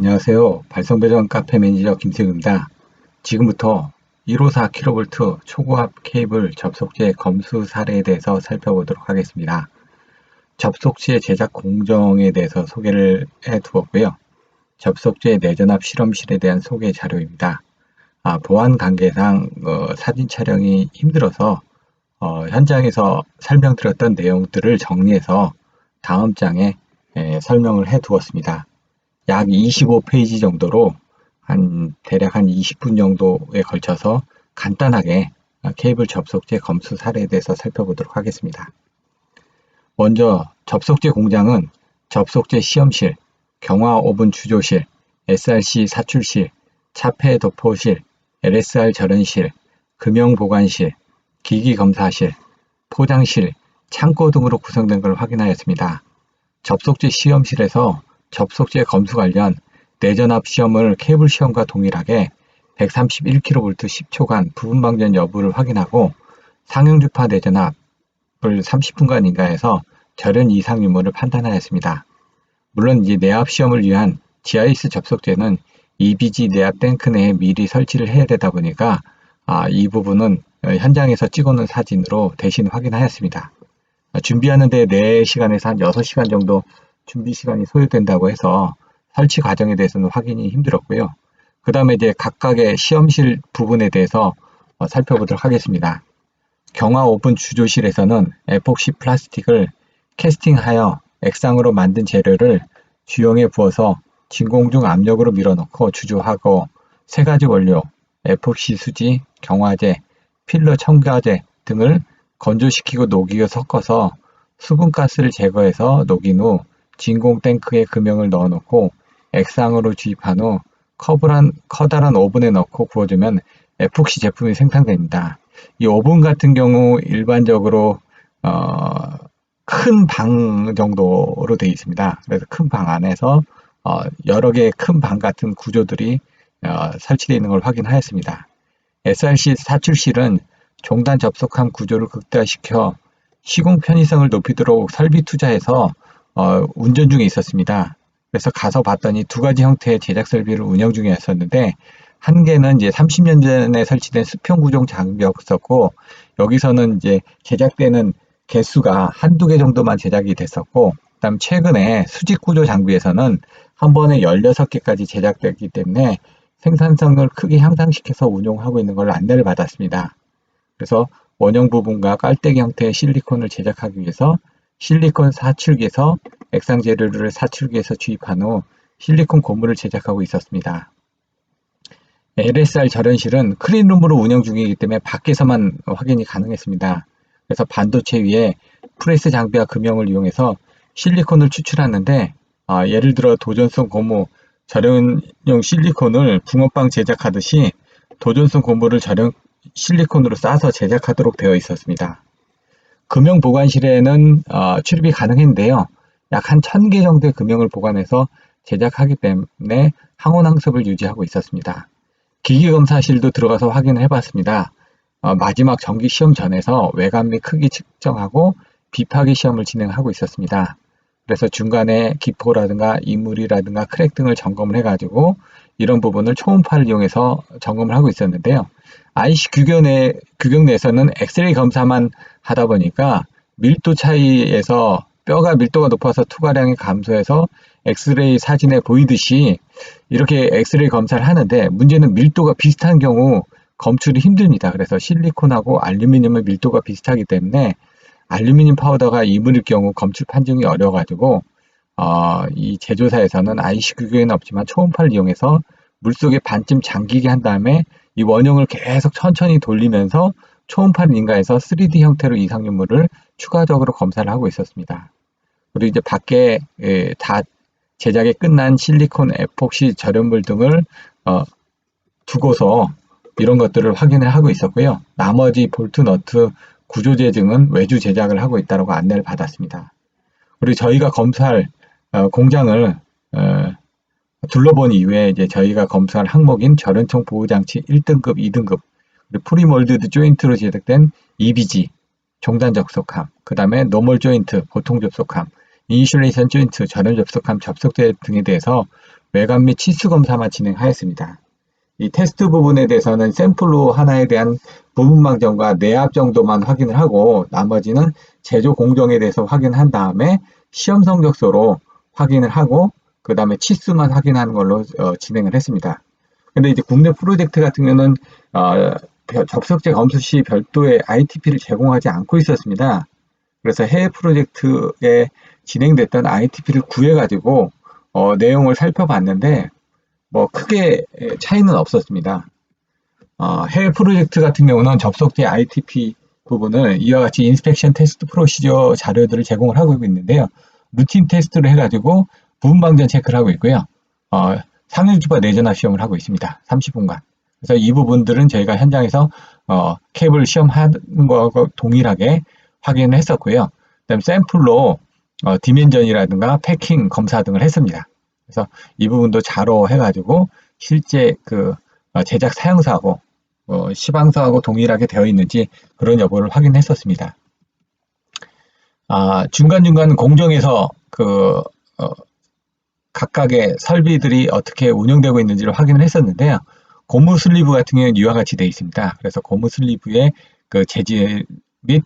안녕하세요. 발성배전 카페 매니저 김태우입니다. 지금부터 154kV 초고압 케이블 접속제 검수 사례에 대해서 살펴보도록 하겠습니다. 접속제 제작 공정에 대해서 소개를 해두었고요. 접속제 내전압 실험실에 대한 소개 자료입니다. 보안 관계상 사진 촬영이 힘들어서 현장에서 설명드렸던 내용들을 정리해서 다음 장에 설명을 해두었습니다. 약 25페이지 정도로 대략 한 20분 정도에 걸쳐서 간단하게 케이블 접속제 검수 사례에 대해서 살펴보도록 하겠습니다. 먼저 접속제 공장은 접속제 시험실, 경화 오븐 주조실, SRC 사출실, 차폐 도포실, LSR 절연실, 금형 보관실, 기기 검사실, 포장실, 창고 등으로 구성된 걸 확인하였습니다. 접속제 시험실에서 접속제 검수 관련 내전압 시험을 케이블 시험과 동일하게 131kV 10초간 부분 방전 여부를 확인하고 상용주파 내전압을 30분간 인가해서 절연 이상 유무를 판단하였습니다. 물론 이 내압 시험을 위한 GIS 접속제는 EBG 내압 탱크 내에 미리 설치를 해야 되다 보니까 이 부분은 현장에서 찍어놓은 사진으로 대신 확인하였습니다. 준비하는 데 4시간에서 한 6시간 정도 준비 시간이 소요된다고 해서 설치 과정에 대해서는 확인이 힘들었고요. 그 다음에 이제 각각의 시험실 부분에 대해서 살펴보도록 하겠습니다. 경화 오븐 주조실에서는 에폭시 플라스틱을 캐스팅하여 액상으로 만든 재료를 주용에 부어서 진공 중 압력으로 밀어넣고 주조하고 세 가지 원료, 에폭시 수지, 경화제, 필러 첨가제 등을 건조시키고 녹이고 섞어서 수분가스를 제거해서 녹인 후 진공 탱크에 금형을 넣어놓고 액상으로 주입한 후 커다란 오븐에 넣고 구워주면 에폭시 제품이 생산됩니다. 이 오븐 같은 경우 일반적으로 큰 방 정도로 되어 있습니다. 그래서 큰 방 안에서 여러 개의 큰 방 같은 구조들이 설치되어 있는 걸 확인하였습니다. SRC 사출실은 종단 접속함 구조를 극대화시켜 시공 편의성을 높이도록 설비 투자해서 운전 중에 있었습니다. 그래서 가서 봤더니 두 가지 형태의 제작 설비를 운영 중이었었는데 한 개는 이제 30년 전에 설치된 수평 구종 장비였었고 여기서는 이제 제작되는 개수가 한두 개 정도만 제작이 됐었고 그다음 최근에 수직 구조 장비에서는 한 번에 16개까지 제작되기 때문에 생산성을 크게 향상시켜서 운용하고 있는 걸 안내를 받았습니다. 그래서 원형 부분과 깔때기 형태의 실리콘을 제작하기 위해서 실리콘 사출기에서 액상 재료를 사출기에서 주입한 후 실리콘 고무를 제작하고 있었습니다. LSR 절연실은 클린룸으로 운영 중이기 때문에 밖에서만 확인이 가능했습니다. 그래서 반도체 위에 프레스 장비와 금형을 이용해서 실리콘을 추출하는데 예를 들어 도전성 고무, 절연용 실리콘을 붕어빵 제작하듯이 도전성 고무를 절연 실리콘으로 싸서 제작하도록 되어 있었습니다. 금형 보관실에는 출입이 가능했는데요. 약 한 1000개 정도의 금형을 보관해서 제작하기 때문에 항온항습을 유지하고 있었습니다. 기기검사실도 들어가서 확인을 해봤습니다. 마지막 정기 시험 전에서 외관 및 크기 측정하고 비파기 시험을 진행하고 있었습니다. 그래서 중간에 기포라든가 이물이라든가 크랙 등을 점검을 해가지고 이런 부분을 초음파를 이용해서 점검을 하고 있었는데요. IC 규격 내에서는 엑스레이 검사만 하다 보니까 밀도 차이에서 뼈가 밀도가 높아서 투과량이 감소해서 엑스레이 사진에 보이듯이 이렇게 엑스레이 검사를 하는데 문제는 밀도가 비슷한 경우 검출이 힘듭니다. 그래서 실리콘하고 알루미늄의 밀도가 비슷하기 때문에 알루미늄 파우더가 이물일 경우 검출 판정이 어려워가지고 이 제조사에서는 IC 규격에는 없지만 초음파를 이용해서 물속에 반쯤 잠기게 한 다음에 이 원형을 계속 천천히 돌리면서 초음파를 인가해서 3D 형태로 이상 유무를 추가적으로 검사를 하고 있었습니다. 그리고 이제 밖에 다 제작이 끝난 실리콘 에폭시 절연물 등을 두고서 이런 것들을 확인을 하고 있었고요. 나머지 볼트, 너트, 구조재 등은 외주 제작을 하고 있다고 안내를 받았습니다. 그리고 저희가 검사할 공장을 둘러본 이후에 이제 저희가 검사할 항목인 절연청 보호장치 1등급, 2등급, 그리고 프리몰드드 조인트로 제작된 EBG, 종단 접속함, 그 다음에 노멀 조인트, 보통 접속함, 이니셜레이션 조인트, 전원 접속함 접속제 등에 대해서 외관 및 치수 검사만 진행하였습니다. 이 테스트 부분에 대해서는 샘플로 하나에 대한 부분 방정과 내압 정도만 확인을 하고 나머지는 제조 공정에 대해서 확인한 다음에 시험 성적서로 확인을 하고 그 다음에 치수만 확인하는 걸로 진행을 했습니다. 근데 이제 국내 프로젝트 같은 경우는 접속제 검수 시 별도의 ITP를 제공하지 않고 있었습니다. 그래서 해외 프로젝트에 진행됐던 ITP를 구해가지고 내용을 살펴봤는데 뭐 크게 차이는 없었습니다. 해외 프로젝트 같은 경우는 접속제 ITP 부분을 이와 같이 인스펙션 테스트 프로시저 자료들을 제공을 하고 있는데요. 루틴 테스트를 해가지고 부분 방전 체크를 하고 있고요. 상용주파 내전압 시험을 하고 있습니다. 30분간. 그래서 이 부분들은 저희가 현장에서 케이블 시험하는 거하고 동일하게 확인을 했었고요. 그다음 샘플로 디멘전이라든가 패킹 검사 등을 했습니다. 그래서 이 부분도 자로 해가지고 실제 그 제작 사용사하고 시방서하고 동일하게 되어 있는지 그런 여부를 확인했었습니다. 중간중간 공정에서 각각의 설비들이 어떻게 운영되고 있는지를 확인을 했었는데요. 고무 슬리브 같은 경우는 이와 같이 되어 있습니다. 그래서 고무 슬리브의 그 재질 및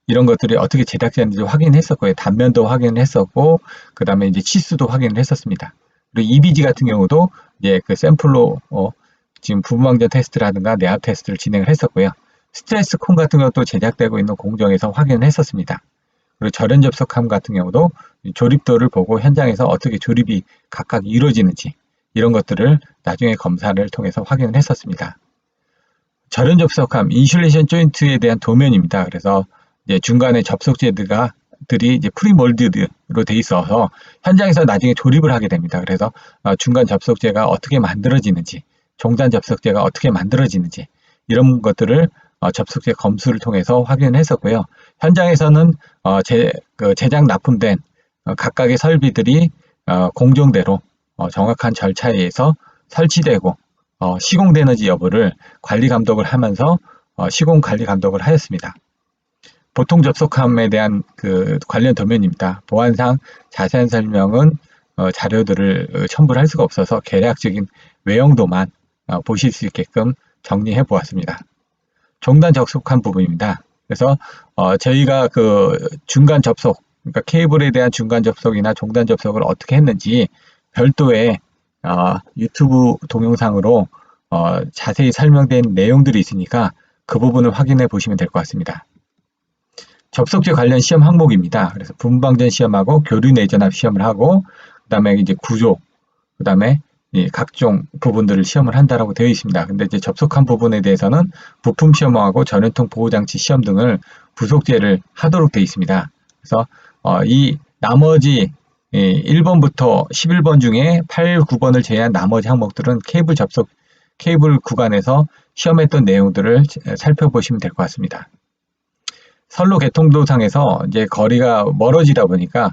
이런 것들이 어떻게 제작되는지 확인했었고요. 단면도 확인했었고, 그 다음에 이제 치수도 확인을 했었습니다. 그리고 EBG 같은 경우도 이제 그 샘플로 지금 부분방전 테스트라든가 내압 테스트를 진행을 했었고요. 스트레스 콘 같은 것도 제작되고 있는 공정에서 확인을 했었습니다. 그리고 절연 접속함 같은 경우도 조립도를 보고 현장에서 어떻게 조립이 각각 이루어지는지 이런 것들을 나중에 검사를 통해서 확인을 했었습니다. 절연 접속함, 인슐레이션 조인트에 대한 도면입니다. 그래서 이제 중간에 접속제들이 이제 프리몰드로 돼 있어서 현장에서 나중에 조립을 하게 됩니다. 그래서 중간 접속제가 어떻게 만들어지는지, 종단 접속제가 어떻게 만들어지는지 이런 것들을 접속제 검수를 통해서 확인을 했었고요. 현장에서는 제작 납품된 각각의 설비들이 공정대로 정확한 절차에 의해서 설치되고 시공되는지 여부를 관리 감독을 하면서 시공 관리 감독을 하였습니다. 보통 접속함에 대한 그 관련 도면입니다. 보안상 자세한 설명은 자료들을 첨부를 할 수가 없어서 개략적인 외형도만 보실 수 있게끔 정리해 보았습니다. 종단 접속한 부분입니다. 그래서 저희가 그 중간 접속, 그러니까 케이블에 대한 중간 접속이나 종단 접속을 어떻게 했는지 별도의 유튜브 동영상으로 자세히 설명된 내용들이 있으니까 그 부분을 확인해 보시면 될 것 같습니다. 접속제 관련 시험 항목입니다. 그래서 분방전 시험하고 교류 내전압 시험을 하고 그 다음에 이제 구조, 그 다음에 각종 부분들을 시험을 한다라고 되어 있습니다. 근데 이제 접속한 부분에 대해서는 부품 시험하고 전원통 보호장치 시험 등을 부속제를 하도록 되어 있습니다. 그래서 이 나머지 1번부터 11번 중에 8, 9번을 제외한 나머지 항목들은 케이블 구간에서 시험했던 내용들을 살펴보시면 될 것 같습니다. 선로 개통도상에서 이제 거리가 멀어지다 보니까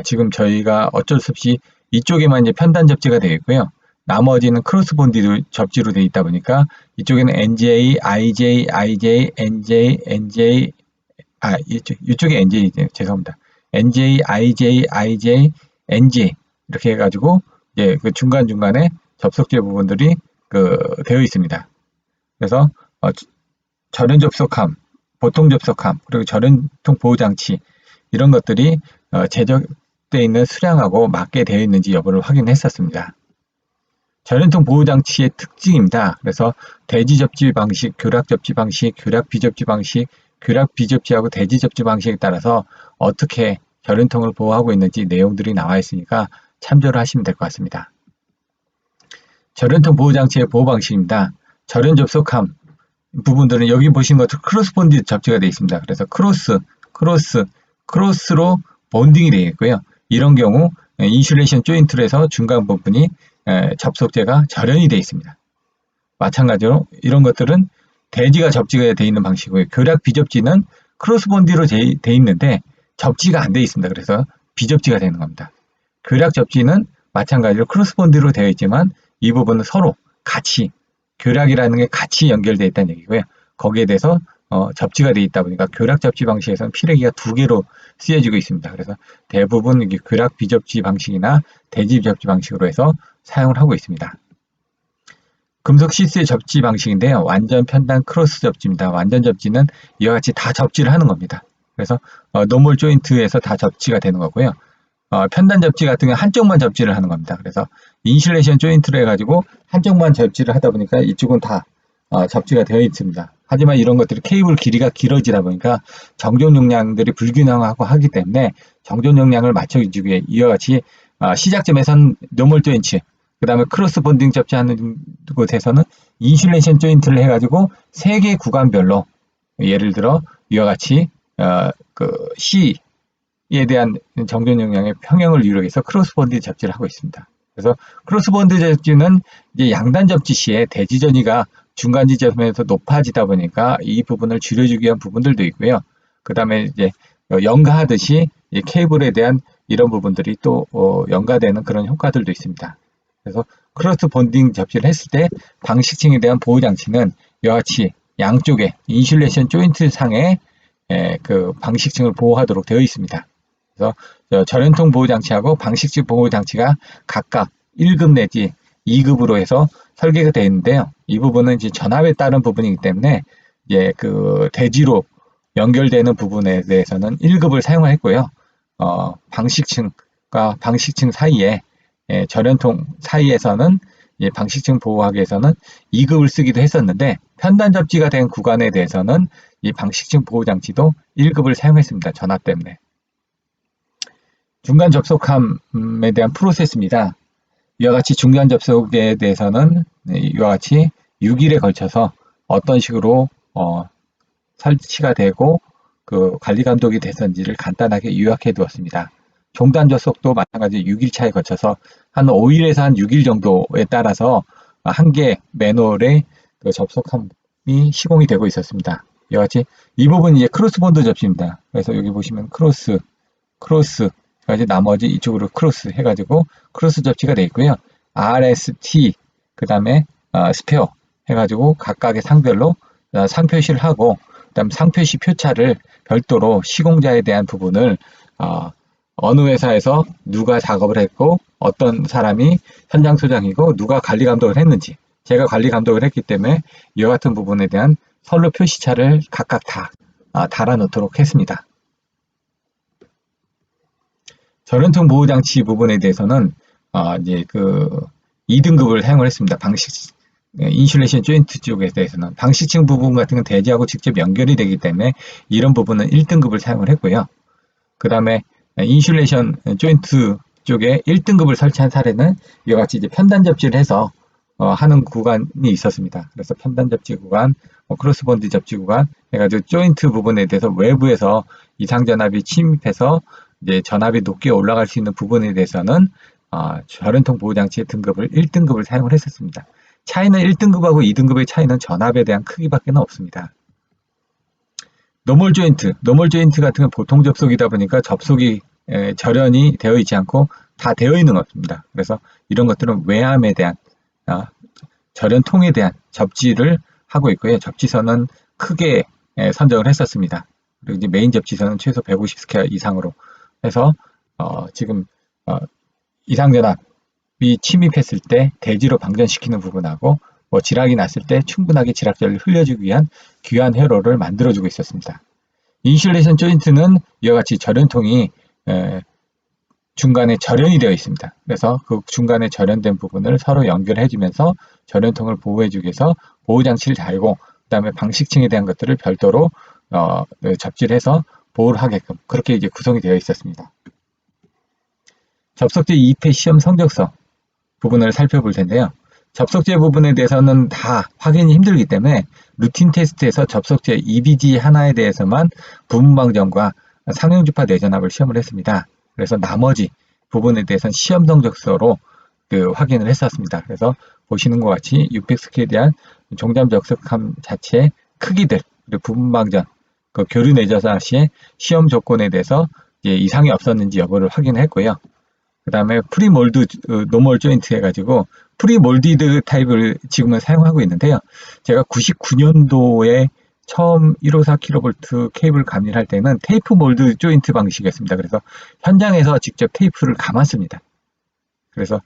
지금 저희가 어쩔 수 없이 이쪽에만 이제 편단 접지가 되어 있고요. 나머지는 크로스 본디 접지로 되어 있다 보니까 이쪽에는 NJ, IJ, IJ, NJ, NJ, 이쪽에 NJ, 죄송합니다. NJ, IJ, IJ, NJ 이렇게 해가지고 이제 그 중간중간에 접속제 부분들이 되어 있습니다. 그래서 절연 접속함, 보통 접속함, 그리고 절연통 보호장치 이런 것들이 제작되어 있는 수량하고 맞게 되어 있는지 여부를 확인했었습니다. 절연통 보호장치의 특징입니다. 그래서 대지 접지 방식, 교락 접지 방식, 교락 비접지 방식, 교락 비접지하고 대지 접지 방식에 따라서 어떻게 절연통을 보호하고 있는지 내용들이 나와 있으니까 참조를 하시면 될 것 같습니다. 절연통 보호장치의 보호 방식입니다. 절연 접속함 부분들은 여기 보시는 것처럼 크로스 본디 접지가 되어 있습니다. 그래서 크로스로 본딩이 되어 있고요. 이런 경우 인슐레이션 조인트로 해서 중간 부분이 접속제가 절연이 되어 있습니다. 마찬가지로 이런 것들은 대지가 접지가 되어 있는 방식이고요. 교락 비접지는 크로스 본디로 되어 있는데 접지가 안 되어 있습니다. 그래서 비접지가 되는 겁니다. 교락 접지는 마찬가지로 크로스 본디로 되어 있지만 이 부분은 서로 같이 교락이라는 게 같이 연결되어 있다는 얘기고요. 거기에 대해서 접지가 되어 있다 보니까 교락 접지 방식에서는 피레기가 두 개로 쓰여지고 있습니다. 그래서 대부분 이게 교락 비접지 방식이나 대지 접지 방식으로 해서 사용을 하고 있습니다. 금속 시스의 접지 방식인데요. 완전 편단 크로스 접지입니다. 완전 접지는 이와 같이 다 접지를 하는 겁니다. 그래서 노멀 조인트에서 다 접지가 되는 거고요. 편단 접지 같은 경우는 한쪽만 접지를 하는 겁니다. 그래서 인슐레이션 조인트로 해가지고 한쪽만 접지를 하다 보니까 이쪽은 다 접지가 되어 있습니다. 하지만 이런 것들이 케이블 길이가 길어지다 보니까 정존 용량들이 불균형하고 하기 때문에 정존 용량을 맞춰주기 위해 이와 같이 시작점에선 노멀 조인트, 그 다음에 크로스 본딩 접지하는 곳에서는 인슐레이션 조인트를 해가지고 3개 구간별로, 예를 들어 이와 같이 C에 대한 정존 용량의 평형을 이루기 위해서 크로스 본딩 접지를 하고 있습니다. 그래서 크로스 본딩 접지는 이제 양단 접지 시에 대지 전위가 중간 지점에서 높아지다 보니까 이 부분을 줄여주기 위한 부분들도 있고요. 그 다음에 이제 연가하듯이 케이블에 대한 이런 부분들이 또 연가되는 그런 효과들도 있습니다. 그래서 크로스 본딩 접지를 했을 때 방식층에 대한 보호 장치는 이와 같이 양쪽에 인슐레이션 조인트 상에 그 방식층을 보호하도록 되어 있습니다. 그래서 절연통 보호 장치하고 방식층 보호 장치가 각각 1급 내지 2급으로 해서 설계가 되어 있는데요. 이 부분은 이제 전압에 따른 부분이기 때문에 이제 그 대지로 연결되는 부분에 대해서는 1급을 사용했고요. 방식층과 방식층 사이에 절연통 사이에서는 방식층 보호하기 위해서는 2급을 쓰기도 했었는데, 편단 접지가 된 구간에 대해서는 이 방식층 보호 장치도 1급을 사용했습니다. 전압 때문에. 중간 접속함에 대한 프로세스입니다. 이와 같이 중간 접속에 대해서는 이와 같이 6일에 걸쳐서 어떤 식으로 설치가 되고 그 관리 감독이 됐는지를 간단하게 요약해 두었습니다. 종단 접속도 마찬가지 6일차에 거쳐서 한 5일에서 한 6일 정도에 따라서 한 개 매뉴얼의 그 접속함이 시공이 되고 있었습니다. 이와 같이 이 부분이 이제 크로스 본드 접시입니다. 그래서 여기 보시면 크로스, 까지 나머지 이쪽으로 크로스 해가지고 크로스 접지가 되어 있고요. RST, 그 다음에 스페어 해가지고 각각의 상별로 상표시를 하고, 그 다음 상표시 표차를 별도로 시공자에 대한 부분을 어느 회사에서 누가 작업을 했고 어떤 사람이 현장 소장이고 누가 관리 감독을 했는지, 제가 관리 감독을 했기 때문에 이와 같은 부분에 대한 선로 표시차를 각각 다 달아 놓도록 했습니다. 절연통 보호 장치 부분에 대해서는 이제 그 2등급을 사용을 했습니다. 방식 인슐레이션 조인트 쪽에 대해서는 방식층 부분 같은 건 대지하고 직접 연결이 되기 때문에 이런 부분은 1등급을 사용을 했고요. 그 다음에 인슐레이션 조인트 쪽에 1등급을 설치한 사례는 이와 같이 이제 편단 접지를 해서 하는 구간이 있었습니다. 그래서 편단 접지 구간, 크로스 본드 접지 구간 해가지고 조인트 부분에 대해서 외부에서 이상 전압이 침입해서 이제 전압이 높게 올라갈 수 있는 부분에 대해서는 절연통 보호 장치의 등급을 1등급을 사용을 했었습니다. 차이는 1등급하고 2등급의 차이는 전압에 대한 크기밖에 없습니다. 노멀 조인트 같은 건 보통 접속이다 보니까 접속이 절연이 되어 있지 않고 다 되어 있는 것입니다. 그래서 이런 것들은 외암에 대한 절연통에 대한 접지를 하고 있고요. 접지선은 크게 선정을 했었습니다. 그리고 이제 메인 접지선은 최소 150 스퀘어 이상으로 해서 지금 이상전압이 침입했을 때 대지로 방전시키는 부분하고 지락이 났을 때 충분하게 지락전을 흘려주기 위한 귀한 회로를 만들어주고 있었습니다. 인슐레이션 조인트는 이와 같이 절연통이 중간에 절연이 되어 있습니다. 그래서 그 중간에 절연된 부분을 서로 연결해주면서 절연통을 보호해주기 위해서 보호장치를 달고, 그 다음에 방식층에 대한 것들을 별도로 접지를 해서 보호를 하게끔 그렇게 이제 구성이 되어 있었습니다. 접속제 2회 시험 성적서 부분을 살펴볼 텐데요. 접속제 부분에 대해서는 다 확인이 힘들기 때문에 루틴 테스트에서 접속제 EBG 하나에 대해서만 부분방정과 상용주파 내전압을 시험을 했습니다. 그래서 나머지 부분에 대해서는 시험 성적서로 확인을 했었습니다. 그래서 보시는 것 같이 600스케에 대한 종잠 접속함 자체의 크기들, 그리고 부분방정, 그 교류 내전압 시의 시험 조건에 대해서 이상이 없었는지 여부를 확인했고요. 그 다음에 프리몰드 노멀 조인트 해가지고 프리몰디드 타입을 지금은 사용하고 있는데요. 제가 99년도에 처음 154kV 케이블 감리할 때는 테이프 몰드 조인트 방식이었습니다. 그래서 현장에서 직접 테이프를 감았습니다. 그래서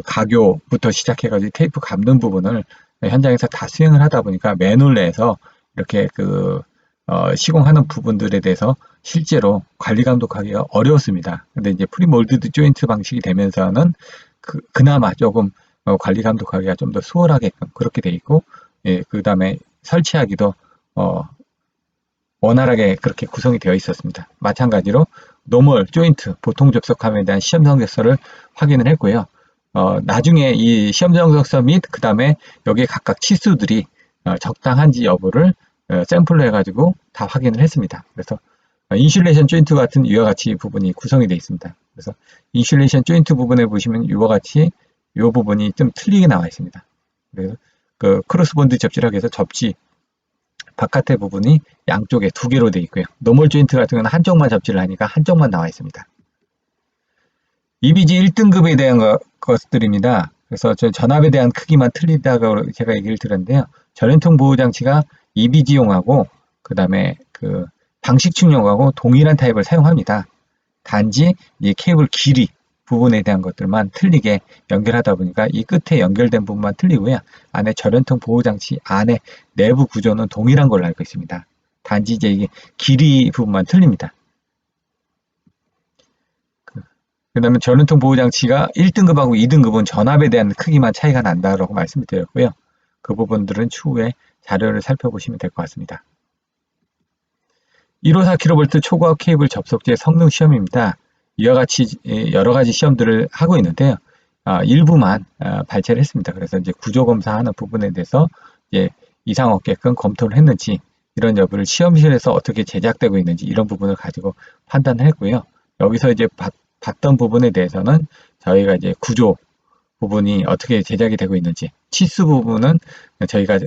가교부터 시작해가지고 테이프 감는 부분을 현장에서 다 수행을 하다 보니까 매놀 내에서 이렇게 시공하는 부분들에 대해서 실제로 관리 감독하기가 어려웠습니다. 근데 이제 프리몰드드 조인트 방식이 되면서는 그나마 조금 관리 감독하기가 좀 더 수월하게끔 그렇게 돼 있고, 예, 그 다음에 설치하기도 원활하게 그렇게 구성이 되어 있었습니다. 마찬가지로 노멀 조인트 보통 접속함에 대한 시험 성적서를 확인을 했고요. 나중에 이 시험 성적서 및 그 다음에 여기에 각각 치수들이 적당한지 여부를 샘플로 해가지고 다 확인을 했습니다. 그래서 인슐레이션 조인트 같은 이와 같이 부분이 구성이 되어 있습니다. 그래서 인슐레이션 조인트 부분에 보시면 이와 같이 이 부분이 좀 틀리게 나와 있습니다. 그래서 크로스본드 접지라고 해서 접지 바깥의 부분이 양쪽에 두 개로 되어 있고요. 노멀 조인트 같은 경우는 한쪽만 접지를 하니까 한쪽만 나와 있습니다. EBG 1등급에 대한 것들입니다. 그래서 전압에 대한 크기만 틀리다고 제가 얘기를 드렸는데요. 전연통 보호 장치가 EBG용하고 그 다음에 방식축용하고 동일한 타입을 사용합니다. 단지 이 케이블 길이 부분에 대한 것들만 틀리게 연결하다 보니까 이 끝에 연결된 부분만 틀리고요. 안에 전연통 보호 장치 안에 내부 구조는 동일한 걸로 알고 있습니다. 단지 이제 이게 길이 부분만 틀립니다. 그 다음에 전원통 보호장치가 1등급하고 2등급은 전압에 대한 크기만 차이가 난다라고 말씀을 드렸고요. 그 부분들은 추후에 자료를 살펴보시면 될 것 같습니다. 154kV 초고압 케이블 접속제 성능 시험입니다. 이와 같이 여러 가지 시험들을 하고 있는데요. 일부만 발췌를 했습니다. 그래서 이제 구조 검사하는 부분에 대해서 이제 이상 없게끔 검토를 했는지, 이런 여부를 시험실에서 어떻게 제작되고 있는지 이런 부분을 가지고 판단을 했고요. 여기서 이제 봤던 부분에 대해서는 저희가 이제 구조 부분이 어떻게 제작이 되고 있는지, 치수 부분은 저희가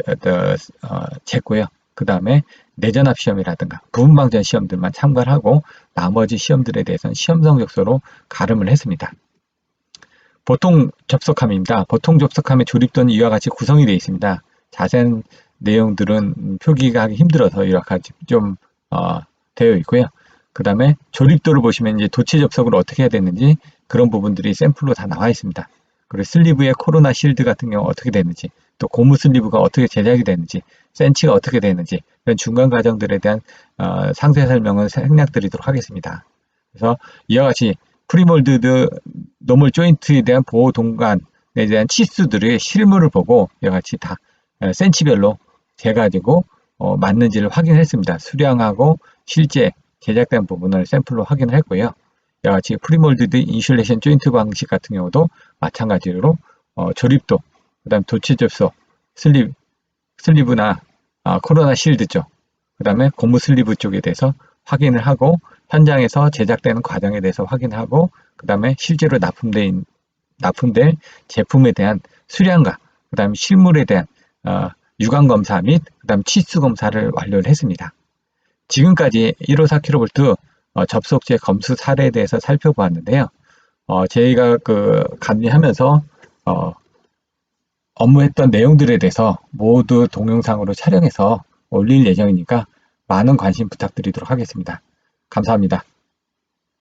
쟀고요. 그 다음에 내전압 시험이라든가 부분방전 시험들만 참가를 하고 나머지 시험들에 대해서는 시험 성적서로 가름을 했습니다. 보통 접속함입니다. 보통 접속함의 조립도는 이와 같이 구성이 되어 있습니다. 자세한 내용들은 표기가 하기 힘들어서 이와 같이 좀 되어 있고요. 그 다음에 조립도를 보시면 이제 도체 접속을 어떻게 해야 되는지 그런 부분들이 샘플로 다 나와 있습니다. 그리고 슬리브의 코로나 실드 같은 경우 어떻게 되는지, 또 고무 슬리브가 어떻게 제작이 되는지, 센치가 어떻게 되는지, 이런 중간 과정들에 대한 상세 설명은 생략드리도록 하겠습니다. 그래서 이와 같이 프리몰드드 노멀 조인트에 대한 보호 동간에 대한 치수들의 실물을 보고 이와 같이 다 센치별로 재가지고 맞는지를 확인했습니다. 수량하고 실제 제작된 부분을 샘플로 확인을 했고요. 이와 같이 프리몰드드 인슐레이션 조인트 방식 같은 경우도 마찬가지로 조립도, 그 다음 도치 접속, 슬리브나 코로나 실드 쪽, 그 다음에 고무 슬리브 쪽에 대해서 확인을 하고 현장에서 제작되는 과정에 대해서 확인하고 그 다음에 실제로 납품될 제품에 대한 수량과 그 다음에 실물에 대한 유관 검사 및 그 다음 치수 검사를 완료를 했습니다. 지금까지 154kV 접속제 검수 사례에 대해서 살펴보았는데요. 저희가 감리하면서 업무했던 내용들에 대해서 모두 동영상으로 촬영해서 올릴 예정이니까 많은 관심 부탁드리도록 하겠습니다. 감사합니다.